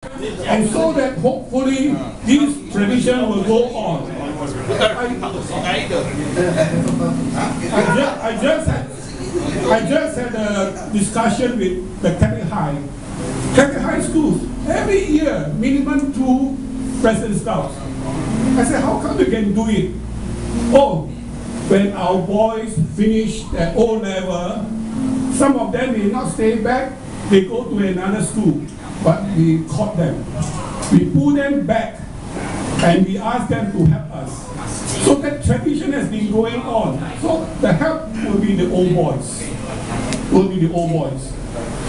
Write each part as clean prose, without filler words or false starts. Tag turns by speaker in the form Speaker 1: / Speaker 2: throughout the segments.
Speaker 1: and so that hopefully this tradition will go on. I just had a discussion with the Catholic high schools. Every year, minimum 2 President Scouts. I said, how come you can do it? Oh, when our boys finish their O level, some of them may not stay back, they go to another school, but we caught them. We pull them back and we ask them to help us. So that tradition has been going on. So the help will be the old boys.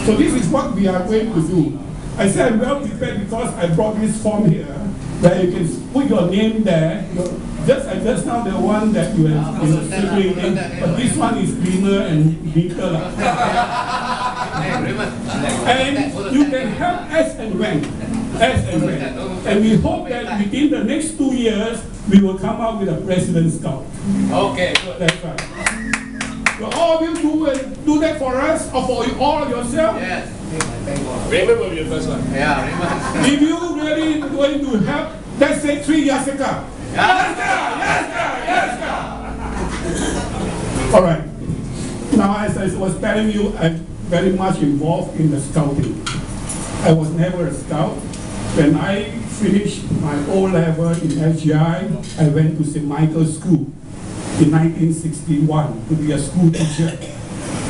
Speaker 1: So this is what we are going to do. I said I'm well prepared because I brought this form here where you can put your name there. Just now the one that you have circulating, but this one is cleaner and neater. And you can help as and when. And we hope that within the next 2 years, we will come out with a President Scout.
Speaker 2: Okay, good.
Speaker 1: That's right. So all of you do that for us or for all of yourself?
Speaker 2: Yes.
Speaker 3: Raymond will be the first one.
Speaker 2: Yeah, Raymond.
Speaker 1: If you really going to help, let's say 3 years ago. Yes, all right. Now, as I was telling you, I'm very much involved in the scouting. I was never a scout. When I finished my O level in SGI, I went to St. Michael's School in 1961 to be a school teacher.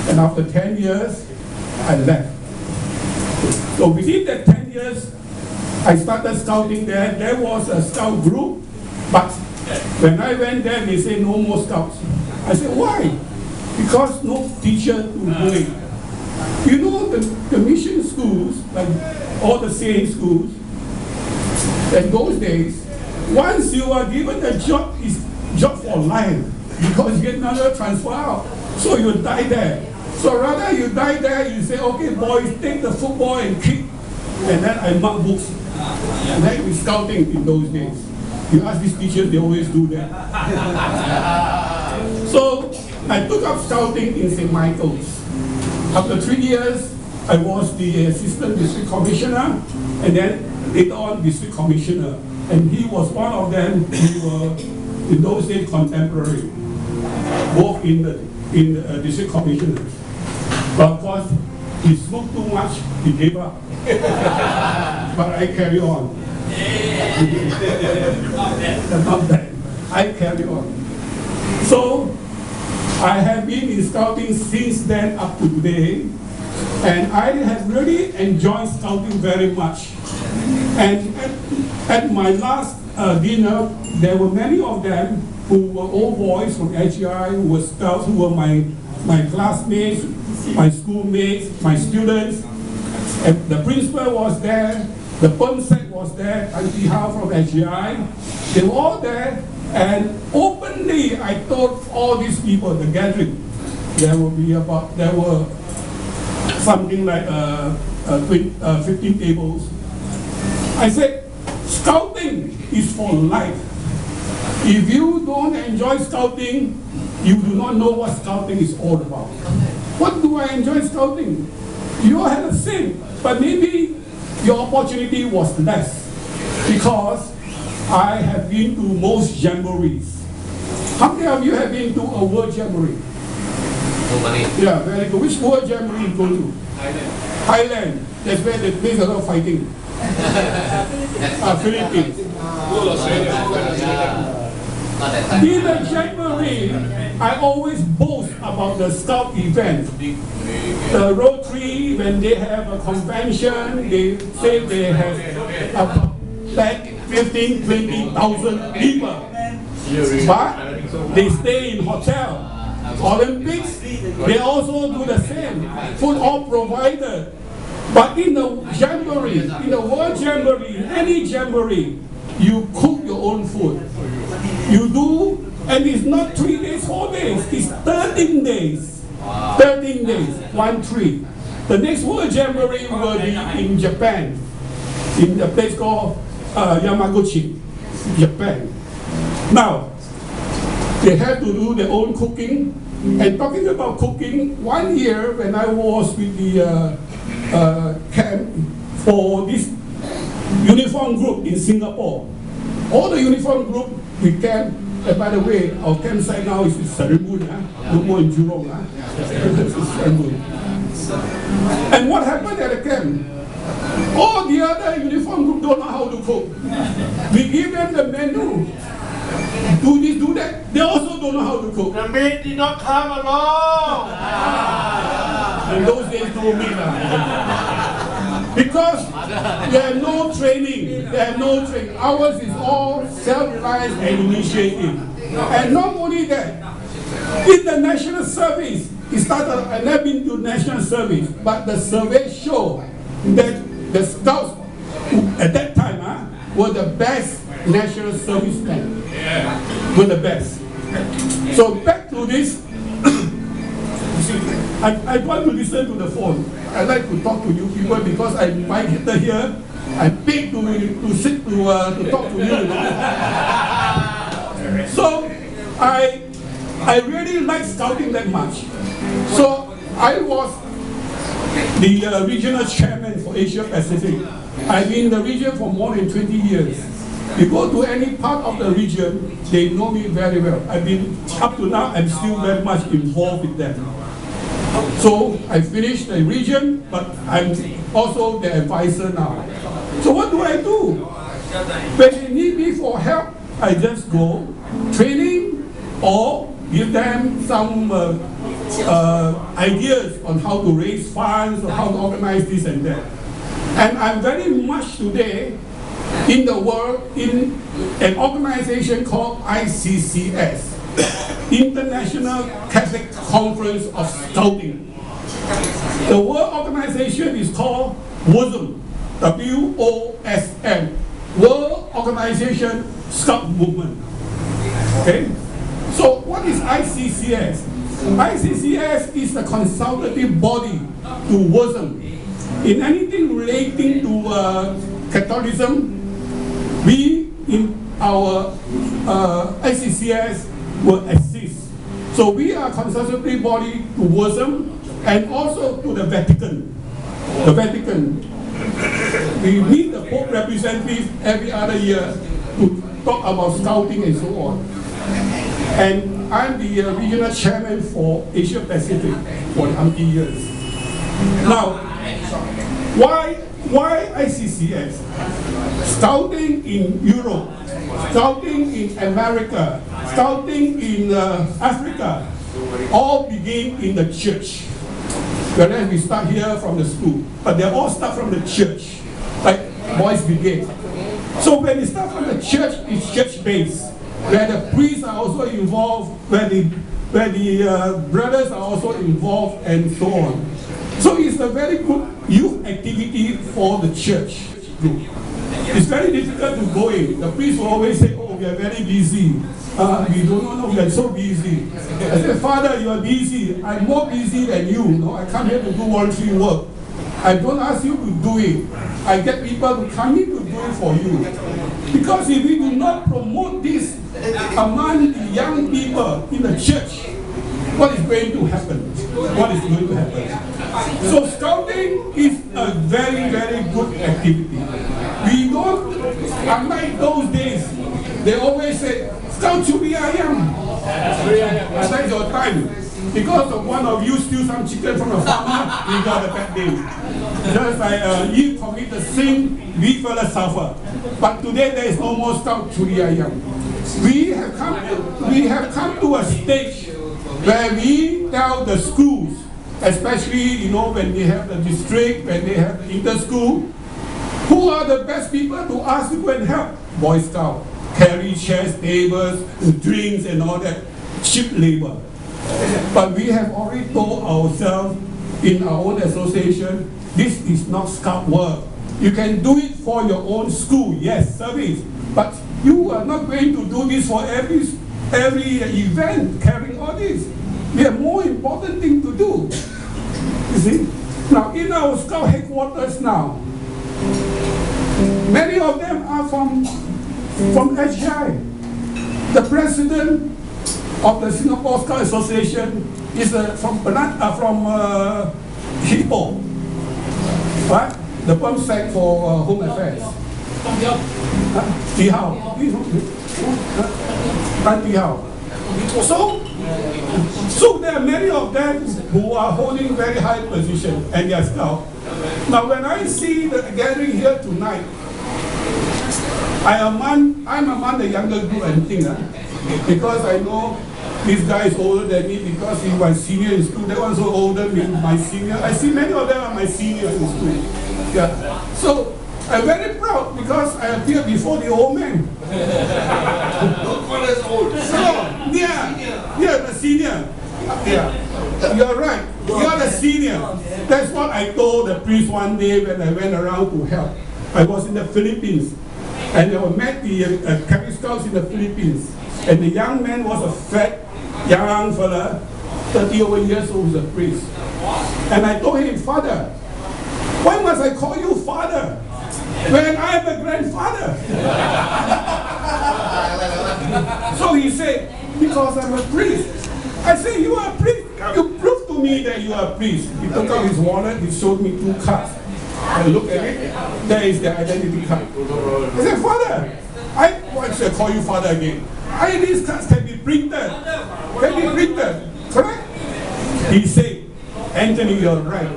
Speaker 1: And after 10 years, I left. So within that 10 years, I started scouting there. There was a scout group, but when I went there, they said no more scouts. I said, why? Because no teacher to do it. You know, the mission schools, like all the same schools, in those days, once you are given a job, it's job for life, because you get another transfer out. So you die there. So rather you die there, you say, okay, boys, take the football and kick, and then I mark books. And that was scouting in those days. You ask these teachers, they always do that. So I took up scouting in St. Michael's. After 3 years, I was the assistant district commissioner, and then later on district commissioner. And he was one of them who were, in those days, contemporary, both in the district commissioners. But of course, he smoked too much, he gave up. But I carry on. Not that. I carry on. So, I have been in scouting since then up to today, and I have really enjoyed scouting very much. And at my last dinner, there were many of them who were old boys from HEI, who were scouts, who were my classmates, my schoolmates, my students. And the principal was there, the PERMSEC was there, Auntie Hao from HEI. They were all there, and openly I told all these people, the gathering, there were something like 15 tables. I said, scouting is for life. If you don't enjoy scouting, you do not know what scouting is all about. What do I enjoy scouting? You all had the same, but maybe your opportunity was less, because I have been to most jamborees. How many of you have been to a world jamboree? Yeah, very good. Which world jamboree you go to? Thailand. That's where they play a lot of fighting. Philippines. In the jamboree, I always boast about the scout event. The Rotary, when they have a convention, they say they have like 15, 20,000 people. But they stay in hotel. Olympics, they also do the same. Food all provided. But in the jamboree, in the world jamboree, any jamboree, you cook your own food. You do, and it's not 3 days, 4 days, it's 13 days. 13 days, 1 3. The next world jamboree will be in Japan, in a place called Yamaguchi, Japan. Now, they have to do their own cooking. And talking about cooking, 1 year when I was with the camp for this uniform group in Singapore. All the uniform group we camp, and by the way, our campsite now is in Serangoon, no more in Juxiong. Serangoon. And what happened at the camp? All the other uniform group don't know how to cook. We give them the menu. Do this, do that. They also don't know how to cook.
Speaker 3: The meat did not come along.
Speaker 1: In those days, no meat. Because they have no training. They have no training. Ours is all self-reliance and initiative. And not only that, in the national service, it started, I never been to national service, but the survey showed that the scouts at that time were the best national servicemen. Were the best. So back to this, I want to listen to the phone. I like to talk to you people because I'm invited here. I paid to sit to talk to you. So I really like scouting that much. So I was the regional chairman for Asia Pacific. I've been in the region for more than 20 years. You go to any part of the region, they know me very well. I've been, up to now, I'm still very much involved with them. So I finished the region, but I'm also the advisor now. So what do I do? When they need me for help, I just go training or give them some ideas on how to raise funds or how to organize this and that. And I'm very much today in the world in an organization called ICCS, International Catholic Conference of Scouting. The world organization is called WOSM, W-O-S-M, World Organization Scout Movement. Okay? So what is ICCS? ICCS is the consultative body to WOSM. In anything relating to Catholicism, we in our ICCS will assist. So we are a consultative body to WOSM and also to the Vatican. The Vatican. We meet the Pope representative every other year to talk about scouting and so on. And I'm the regional chairman for Asia Pacific for 20 years. Now, why ICCS? Scouting in Europe, scouting in America, scouting in Africa, all begin in the church. Whereas we start here from the school, but they all start from the church, like Boys Brigade. So when we start from the church, it's church-based, where the priests are also involved, where the brothers are also involved, and so on. So it's a very good youth activity for the church group. It's very difficult to go in. The priest will always say, oh, we are very busy. We don't know, we are so busy. I said, Father, you are busy. I'm more busy than you. No, I come here to do voluntary work. I don't ask you to do it. I get people to come in to do it for you. Because if we do not promote this among the young people in the church, what is going to happen? What is going to happen? So scouting is a very, very good activity. We don't, unlike those days, they always say, Scout Churi Ayam. That's your time. Because of one of you steal some chicken from a farmer, we got a bad name. Just like you commit the sin, we fella suffer. But today there is no more Scout Churi Ayam. We have come to a stage where we tell the schools, especially when they have the district, when they have inter-school, who are the best people to ask to go and help? Boy Scout, carry chairs, tables, drinks and all that, cheap labor. But we have already told ourselves in our own association, this is not Scout work. You can do it for your own school, yes, service, but you are not going to do this for every event, carrying all this. We have more important thing to do. You see? Now, in our Scout headquarters now, many of them are from HI. The president of the Singapore Scout Association is from Hippo, right? The perm sec for Home Affairs. So there are many of them who are holding very high position and they are scout. Now when I see the gathering here tonight, I'm among the younger group and Thng, because I know this guy is older than me because he was senior in school. That one's so older than my senior. I see many of them are my seniors in school. Yeah. So I'm very proud because I appear before the old man.
Speaker 3: Don't call us old.
Speaker 1: So, yeah, the senior. Yeah, you're right. You're the senior. That's what I told the priest one day when I went around to help. I was in the Philippines, and I met the Catholic Scouts in the Philippines. And the young man was a fat, young fella, 30 over years old, was a priest. And I told him, Father, why must I call you Father when I am a grandfather? So he said, because I'm a priest. I said, you are a priest. You prove to me that you are a priest. He took out his wallet, he showed me 2 cards. I looked at it, there is the identity card. I said, Father, why should I call you Father again? These cards can be printed. Correct? He said, Anthony, you're right.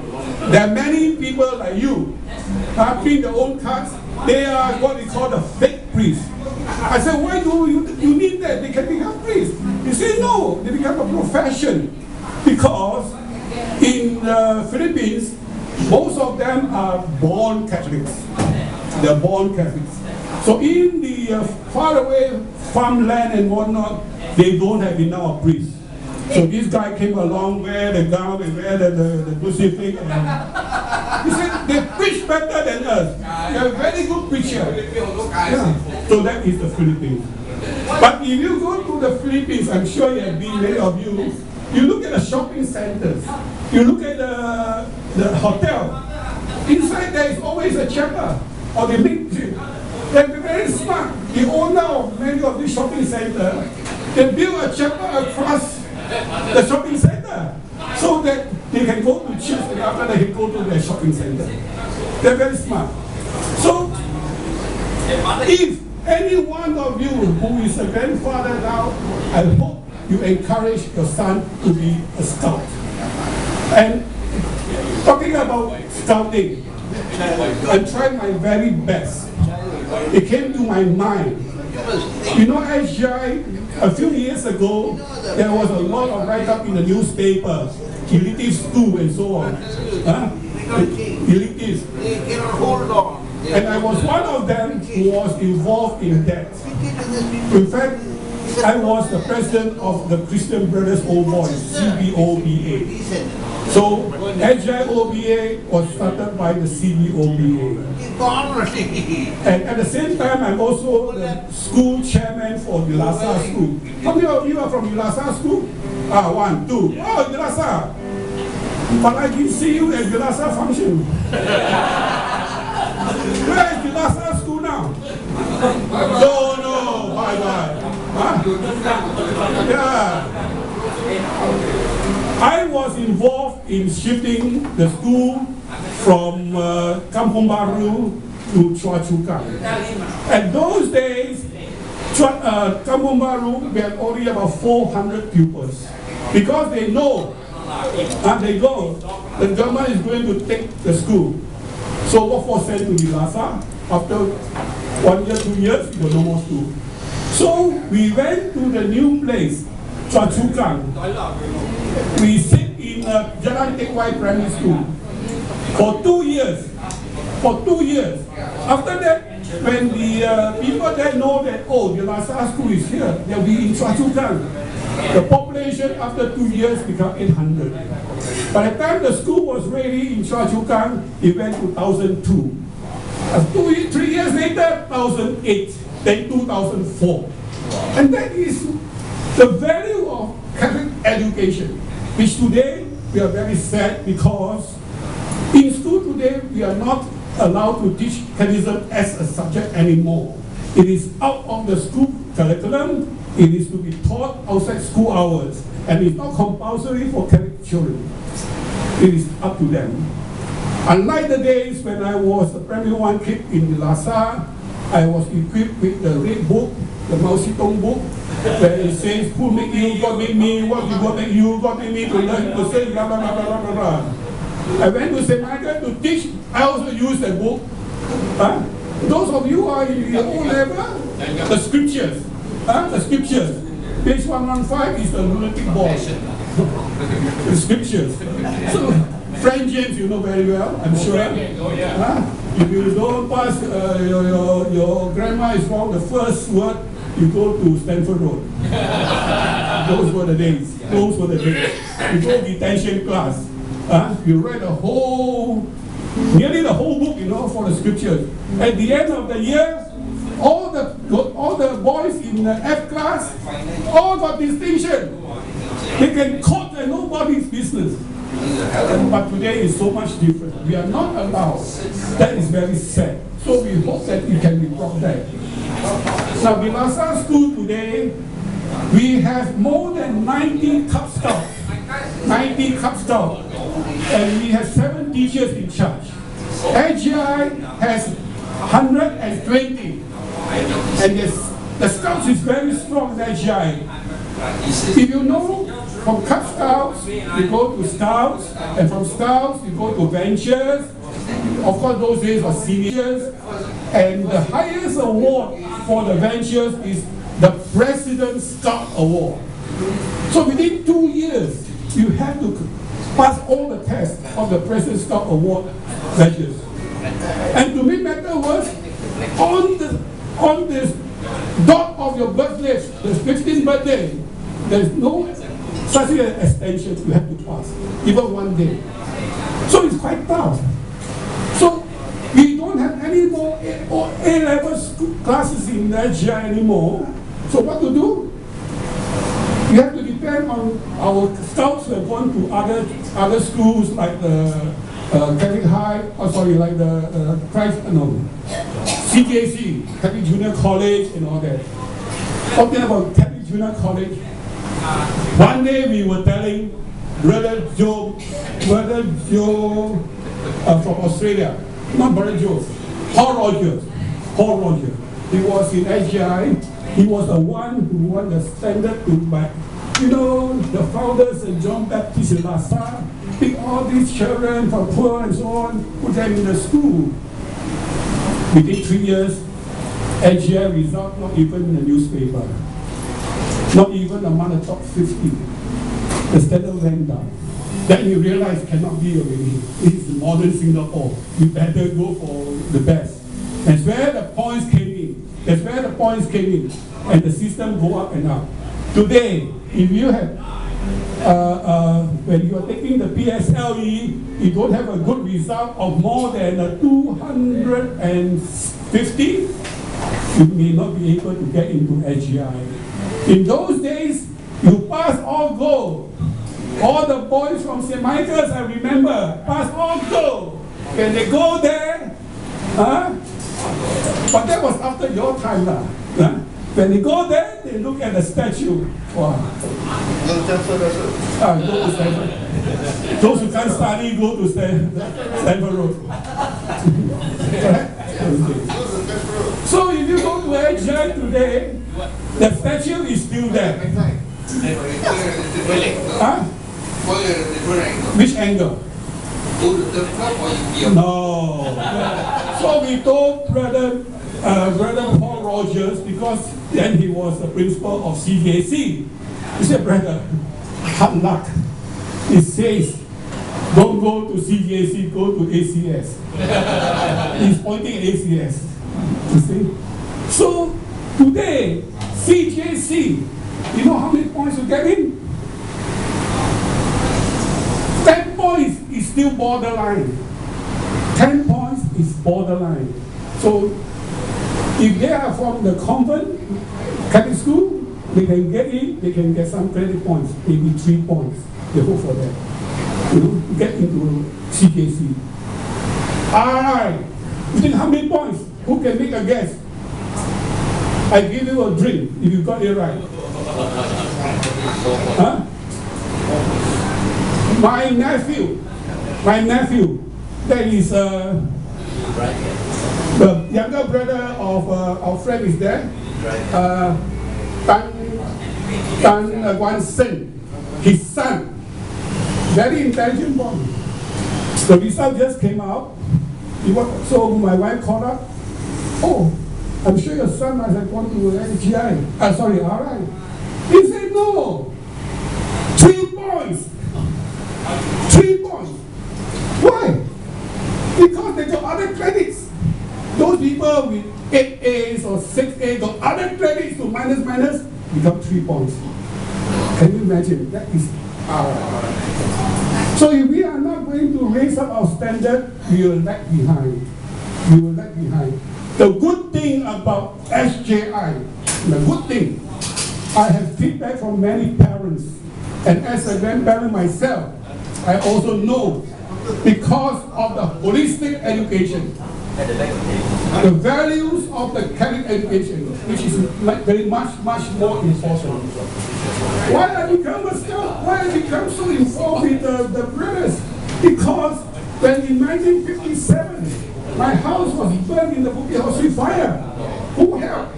Speaker 1: There are many people like you who print their own cards. They are what we call the fake priests. I said, why do you need that? They can become priests. He said, no, they become a profession. Because in the Philippines, most of them are born Catholics. They're born Catholics. So in the faraway farmland and whatnot, they don't have enough priests. So this guy came along, wear the gown and wear the crucifix. He said, they preach better than us. They're a very good preacher. Yeah. So that is the Philippines. But if you go to the Philippines, I'm sure you have been, many of you, you look at the shopping centers, you look at the hotel, inside there is always a chapel, or they make gym. They're very smart. The owner of many of these shopping centers, they build a chapel across the shopping center so that they can go to church and after they can go to their shopping center. They're very smart. So, if any one of you who is a grandfather now, I hope you encourage your son to be a scout. And talking about scouting, I tried my very best. It came to my mind. You know, SGI, a few years ago, there was a lot of write-up in the newspaper, elitist school and so on. Elitist. And I was one of them who was involved in that. In fact, I was the president of the Christian Brothers Old Boys, CBOBA. So, SGI OBA was started by the CBOBA. And at the same time, I'm also the school chairman for Dilasa School. How many of you are from Dilasa School? 1, 2. Oh, Dilasa! But I didn't see you at Dilasa function. Where is Dilasa School now? No, bye-bye. Huh? Yeah. I was involved in shifting the school from Kampong Baru to Chua Chu Kang. At those days, Kampong Baru, we had only about 400 pupils. Because they know, the government is going to take the school. So what was sent to Dilasa? After 1 year, 2 years, there was no more school. So we went to the new place, Chua Chu Kang. We sit in Jalan Tekwai Primary School for 2 years. For 2 years. After that, when the people there know that, oh, the Dilasa School is here, they'll be in Chua Chu Kang. The population after 2 years became 800. By the time the school was ready in Chua Chu Kang, it went to 1,002. 3 years later, 1,008. Then 2004. And that is the value of Catholic education, which today we are very sad because in school today we are not allowed to teach Catholicism as a subject anymore. It is out of the school curriculum, it is to be taught outside school hours, and it's not compulsory for Catholic children. It is up to them. Unlike the days when I was a primary 1 kid in Lhasa, I was equipped with the red book, the Mao Zedong book, where it says, who make you, God make me, what you God make you, God make me to learn to say, blah, blah, blah, blah, blah, blah. I went to St. Michael to teach, I also used the book. Those of you who are in the O level, the scriptures, the scriptures. Page 115 is the lunatic ball. The scriptures. So, Frank James, you know very well, I'm sure. If you don't pass, your grammar is wrong, the first word, you go to Stanford Road. Those were the days. Those were the days. You go detention class. You read nearly the whole book, for the scriptures. At the end of the year, all the boys in the F class, all got distinction. They can quote and nobody's business. But today is so much different. We are not allowed. That is very sad. So we hope that it can be brought back. Now, in our school today, we have more than 90 Cub Scouts. 90 Cub Scouts. And we have 7 teachers in charge. AGI has 120. And the Scouts is very strong in AGI. If you know, from Cub Scouts, you go to Scouts, and from Scouts, you go to Ventures. Of course, those days were seniors. And the highest award for the Ventures is the President's Scout Award. So within 2 years, you have to pass all the tests of the President's Scout Award Ventures. And to make matter worse, on this dot of your birthday, the 15th birthday, there's no such an extension you have to pass, even one day. So it's quite tough. So we don't have any more A-level classes in Nigeria anymore. So what to do? We have to depend on our scouts who have gone to other schools like the Catholic High, like the CJC, Catholic Junior College and all that. Talking about Catholic Junior College, one day we were telling Brother Joe from Australia, not Brother Joe, Paul Rogers. He was in AGI. He was the one who won the standard to back. The founders and John Baptist in Lhasa pick all these children from poor and so on, put them in the school. Within 3 years, AGI result not even in the newspaper. Not even among the top 50. The standard went down. Then you realize cannot be already. It's modern Singapore. You better go for the best. That's where the points came in. And the system go up and up. Today, if you have, when you are taking the PSLE, you don't have a good result of more than 250, you may not be able to get into AGI. In those days, you pass all go. All the boys from St. Michael's, I remember, pass all go. When they go there, but that was after your time. When they go there, they look at the statue. Wow. Go to Stanford. Those who can't study, go to Stanford Road. So if you go to AGI today, the statue is still there. Which angle? No. So we told Brother Paul Rogers, because then he was the principal of CJC. He said, brother, hard luck. It says, don't go to CJC, go to ACS. He's pointing at ACS. You see? So today, CJC, you know how many points you get in? 10 points is still borderline. 10 points is borderline. So if they are from the convent Catholic school, they can get in, they can get some credit points, maybe 3 points. They hope for that. Get into CKC. Alright, you think how many points? Who can make a guess? I give you a drink if you got it right. My nephew, that is The younger brother of our friend is there, Thng Sing, his son, very intelligent boy. The result just came out. So my wife called up. Oh, I'm sure your son must have gone to SGI. RI. He said no. 3 points. 3 points. Why? Because they got other credits. Those people with 8 A's or 6 A's got other credits to minus become 3 points. Can you imagine? That is So if we are not going to raise up our standard, we will lag behind. We will lag behind. The good thing about SJI, the good thing, I have feedback from many parents, and as a grandparent myself, I also know because of the holistic education, the values of the Catholic education, which is very much more important. Why I become a scout? Why I become so involved with the brothers? Because when in 1957, my house was burned in the Bukit House fire. Who helped?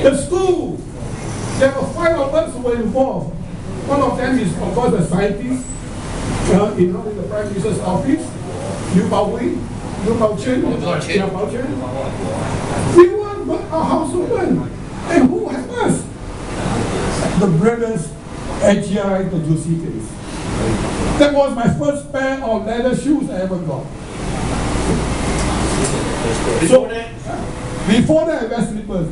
Speaker 1: The school. There were 5 of us who were involved. One of them is, of course, the scientist, in the Prime Minister's office, Liu Baochen. We were our house open. And who helped us? The brothers, AGI, the Juxiong. That was my first pair of leather shoes I ever got. Before that, I wear slippers.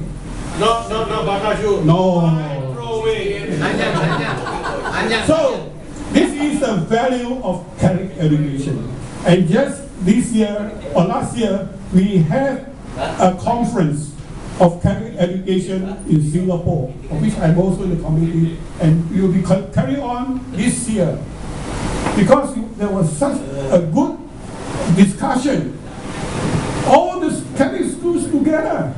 Speaker 3: No, Baka shoe.
Speaker 1: No.
Speaker 3: Throw away.
Speaker 1: So, this is the value of Catholic education. And just this year, or last year, we had a conference of Catholic education in Singapore, of which I'm also in the committee, and we will be carry on this year. Because there was such a good discussion. All the Catholic schools together.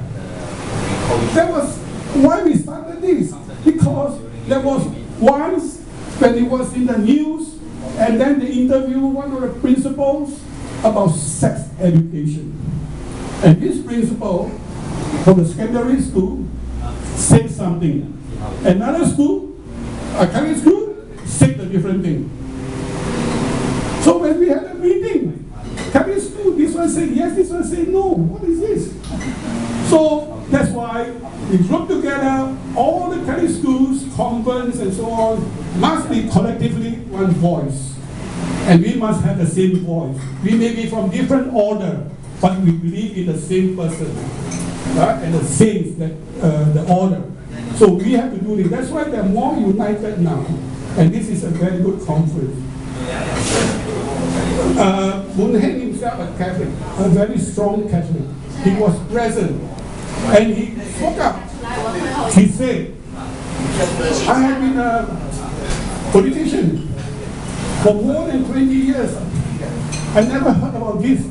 Speaker 1: That was why we started this. Because there was once when it was in the news, and then they interviewed one of the principals about sex education. And this principal from the secondary school said something. Another school, a Catholic school, said a different thing. So when we had a meeting, Catholic school, this one said yes, this one said no. What is this? So that's why we group together all the Catholic schools, convents, and so on, must be collectively one voice. And we must have the same voice. We may be from different order, but we believe in the same person. And the saints, the order. So we have to do this. That's why they're more united now. And this is a very good conference. Moon Heng himself a Catholic, a very strong Catholic. He was present. And he spoke up. He said, I have been a politician for more than 20 years. I never heard about this.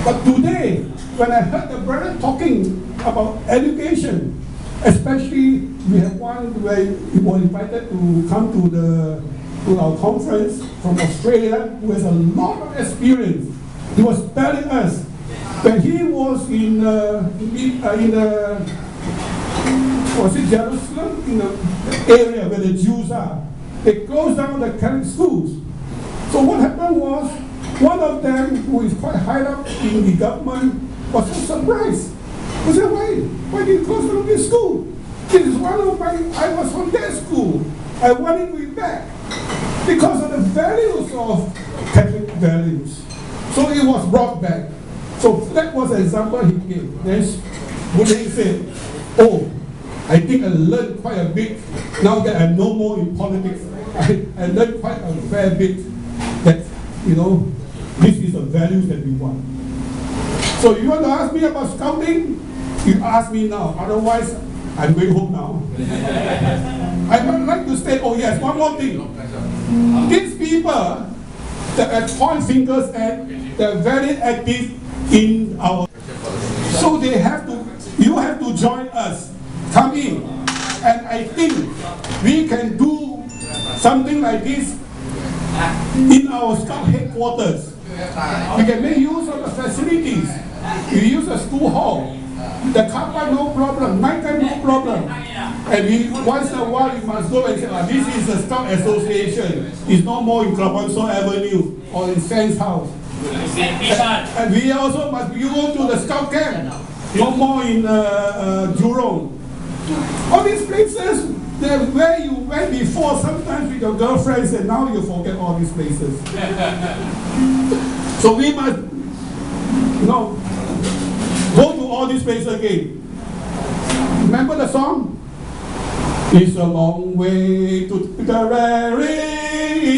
Speaker 1: But today, when I heard the brother talking about education, especially we have one where he was invited to come to our conference from Australia, who has a lot of experience. He was telling us when he was in was it Jerusalem, in the area where the Jews are, they closed down the Catholic schools. So what happened was, one of them, who is quite high up in the government, was so surprised. He said, why did you close down this school? This is one of I was from that school. I wanted to be back because of the values of Catholic values. So it was brought back. So that was an example he gave. Then Buddha said, oh, I think I learned quite a bit. Now that I'm no more in politics, I learned quite a fair bit that, this is the values that we want. So you want to ask me about scouting? You ask me now. Otherwise, I'm going home now. I would like to state, oh yes, one more thing. These people that point fingers at, they're very active in our. So you have to join us. Come in. And I think we can do something like this in our scout headquarters. We can make use of the facilities. We use a school hall. The car park, no problem. Nighttime, no problem. And we, once in a while, we must go and say, this is a Scout Association. It's no more in Clemenceau Avenue or in Sam's house. And we also must go to the Scout camp. No more in Jurong. All these places, where you went before, sometimes with your girlfriends, and now you forget all these places. So we must, go to all these places again. Remember the song? It's a long way to Tipperary,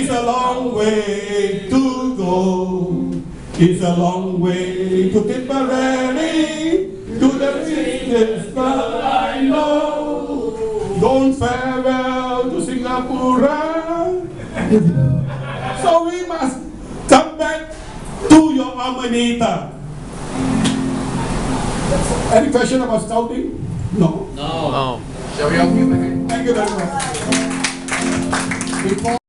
Speaker 1: it's a long way to go. It's a long way to Tipperary, to the richest that I know. Don't farewell to Singapore. So we must come back to your Amanita. Any question about scouting? No.
Speaker 2: No.
Speaker 3: Shall we help you?
Speaker 1: Thank you very much. Before